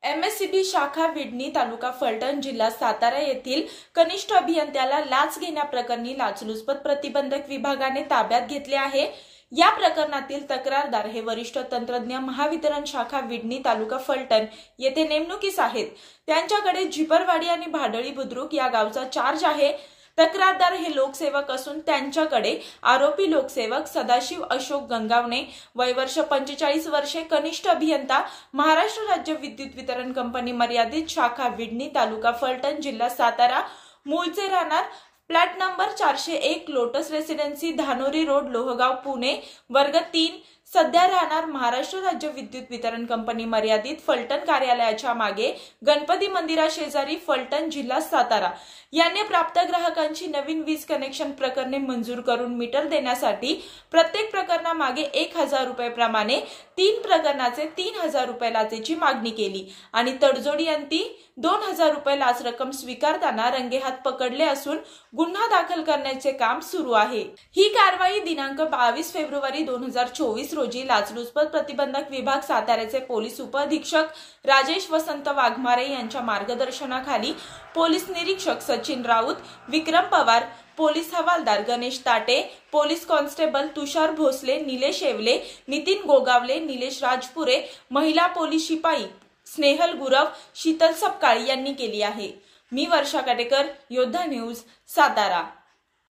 MSCB शाखा विडणी तालुका फलटण जिल्हा सातारा येथील कनिष्ठ अभियंत्याला लाच घेण्याप्रकरणी लाचलुचपत प्रतिबंधक विभागाने ताब्यात घेतले आहे। या प्रकरणातील तक्रारदार हे वरिष्ठ तंत्रज्ञ महावितरण शाखा विडणी तालुका फलटण येथे नेमणुकीस आहेत। त्यांच्याकडे झिपरवाडी आणि भाडळी बुद्रुक या गावचा चार्ज आहे। तक्रारदार हे लोकसेवक असून त्यांच्याकडे आरोपी लोकसेवक सदाशिव अशोक गंगावणे वय वर्ष 45 वर्षे कनिष्ठ अभियंता महाराष्ट्र राज्य विद्युत वितरण कंपनी मर्यादित शाखा विडणी तालुका फलटण जिल्हा सातारा मूळचे राहणार flat number 401 Lotus Residency Dhanori road Lohgaon Pune वर्ग 3 सध्या राहणार महाराष्ट्र राज्य विद्युत वितरण कंपनी मर्यादित फलटण कार्यालयाच्या मागे गणपती मंदिरा शेजारी फलटण जिल्हा सातारा यांनी प्राप्त ग्राहकांची नवीन वीज कनेक्शन प्रकरणे मंजूर करून मीटर देण्यासाठी प्रत्येक प्रकरणामागे 1000 रुपये प्रमाणे 3 प्रकरणाचे 3000 रुपये लाचेची मागणी केली आणि तडजोडी अंती 2000 रुपये लाच रक्कम स्वीकारताना रंगेहात पकडले असून गुन्हा दाखल करण्याचे काम सुरू आहे। ही कारवाई दिनांक 22 फेब्रुवारी 2024 रोजी लाचलुचपत प्रतिबंधक विभाग साताऱ्याचे पोलीस उपअधीक्षक राजेश वसंत वाघमारे यांच्या मार्गदर्शनाखाली पोलीस निरीक्षक सचिन राऊत, विक्रम पवार, पोलीस हवालदार गणेश ताटे, पोलीस कॉन्स्टेबल तुषार भोसले, निलेश येवले, नितीन गोगावले, निलेश राजपुरे, महिला पोलीस शिपाई स्नेहल गुरव, शीतल सपकाळ यांनी केली आहे। मी वर्षा काटेकर, योद्धा न्यूज, सातारा।